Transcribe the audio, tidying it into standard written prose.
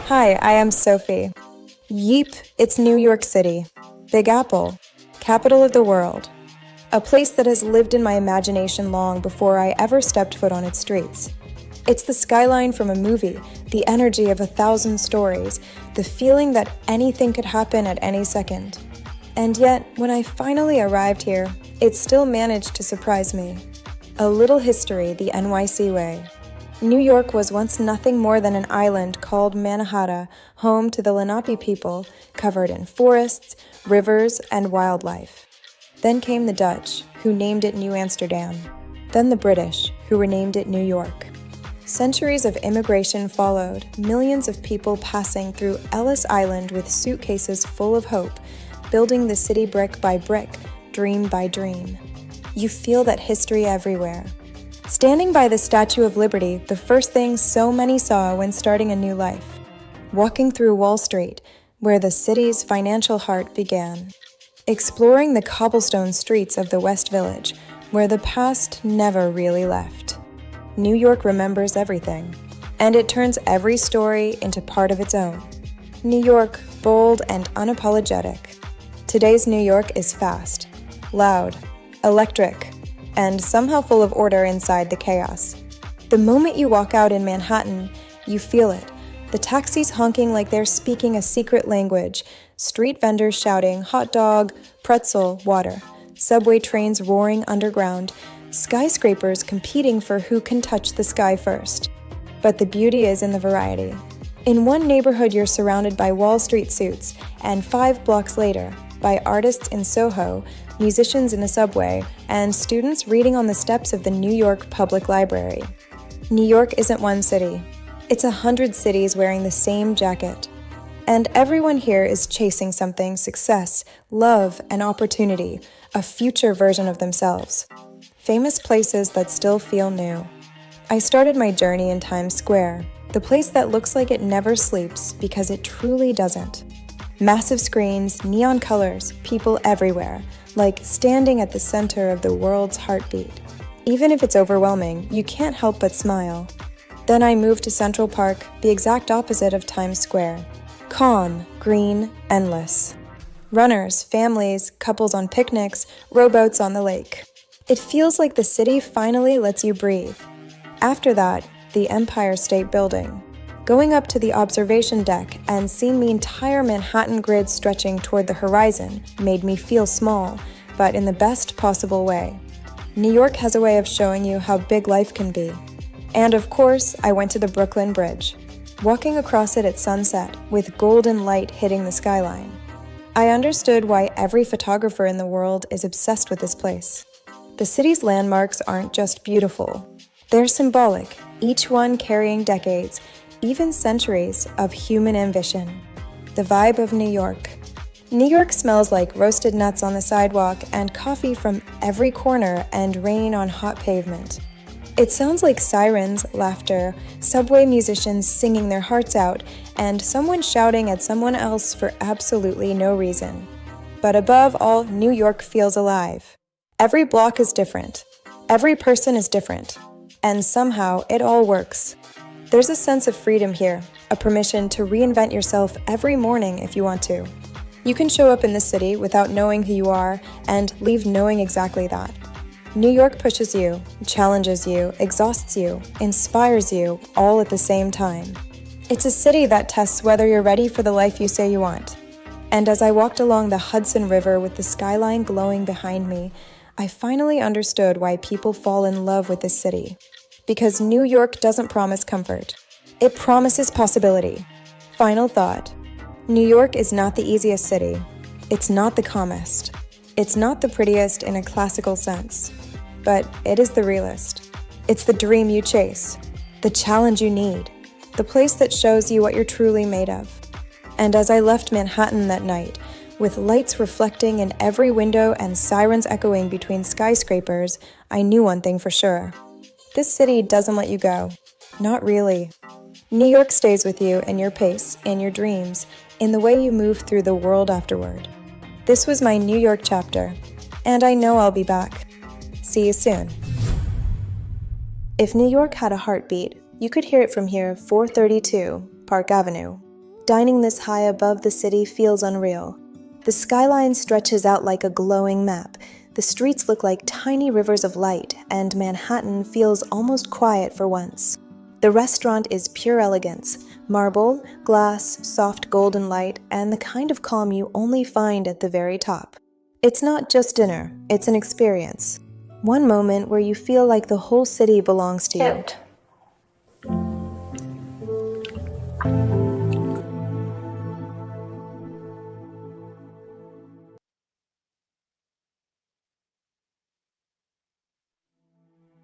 Hi, I am Sofi. Yeep, it's New York City. Big Apple, capital of the world. A place that has lived in my imagination long before I ever stepped foot on its streets. It's the skyline from a movie, the energy of 1,000 stories, the feeling that anything could happen at any second. And yet, when I finally arrived here, it still managed to surprise me. A little history the NYC way. New York was once nothing more than an island called Manhattan, home to the Lenape people, covered in forests, rivers, and wildlife. Then came the Dutch, who named it New Amsterdam. Then the British, who renamed it New York. Centuries of immigration followed, millions of people passing through Ellis Island with suitcases full of hope, building the city brick by brick, dream by dream. You feel that history everywhere. Standing by the Statue of Liberty, the first thing so many saw when starting a new life. Walking through Wall Street, where the city's financial heart began. Exploring the cobblestone streets of the West Village, where the past never really left. New York remembers everything, and it turns every story into part of its own. New York, bold and unapologetic. Today's New York is fast, loud, electric, and somehow full of order inside the chaos. The moment you walk out in Manhattan, you feel it. The taxis honking like they're speaking a secret language, street vendors shouting hot dog, pretzel, water, subway trains roaring underground, skyscrapers competing for who can touch the sky first. But the beauty is in the variety. In one neighborhood you're surrounded by Wall Street suits, and 5 blocks later, by artists in Soho, musicians in a subway, and students reading on the steps of the New York Public Library. New York isn't one city. It's 100 cities wearing the same jacket. And everyone here is chasing something: success, love, and opportunity, a future version of themselves. Famous places that still feel new. I started my journey in Times Square, the place that looks like it never sleeps because it truly doesn't. Massive screens, neon colors, people everywhere, like standing at the center of the world's heartbeat. Even if it's overwhelming, you can't help but smile. Then I moved to Central Park, the exact opposite of Times Square. Calm, green, endless. Runners, families, couples on picnics, rowboats on the lake. It feels like the city finally lets you breathe. After that, the Empire State Building. Going up to the observation deck and seeing the entire Manhattan grid stretching toward the horizon made me feel small, but in the best possible way. New York has a way of showing you how big life can be. And of course, I went to the Brooklyn Bridge, walking across it at sunset with golden light hitting the skyline. I understood why every photographer in the world is obsessed with this place. The city's landmarks aren't just beautiful. They're symbolic, each one carrying decades, even centuries of human ambition. The vibe of New York. New York smells like roasted nuts on the sidewalk and coffee from every corner and rain on hot pavement. It sounds like sirens, laughter, subway musicians singing their hearts out, and someone shouting at someone else for absolutely no reason. But above all, New York feels alive. Every block is different. Every person is different. And somehow it all works. There's a sense of freedom here, a permission to reinvent yourself every morning if you want to. You can show up in the city without knowing who you are and leave knowing exactly that. New York pushes you, challenges you, exhausts you, inspires you, all at the same time. It's a city that tests whether you're ready for the life you say you want. And as I walked along the Hudson River with the skyline glowing behind me, I finally understood why people fall in love with this city. Because New York doesn't promise comfort. It promises possibility. Final thought. New York is not the easiest city. It's not the calmest. It's not the prettiest in a classical sense. But it is the realest. It's the dream you chase. The challenge you need. The place that shows you what you're truly made of. And as I left Manhattan that night, with lights reflecting in every window and sirens echoing between skyscrapers, I knew one thing for sure. This city doesn't let you go. Not really. New York stays with you in your pace, in your dreams, in the way you move through the world afterward. This was my New York chapter, and I know I'll be back. See you soon. If New York had a heartbeat, you could hear it from here, 432 Park Avenue. Dining this high above the city feels unreal. The skyline stretches out like a glowing map. The streets look like tiny rivers of light, and Manhattan feels almost quiet for once. The restaurant is pure elegance: marble, glass, soft golden light, and the kind of calm you only find at the very top. It's not just dinner, it's an experience. One moment where you feel like the whole city belongs to you.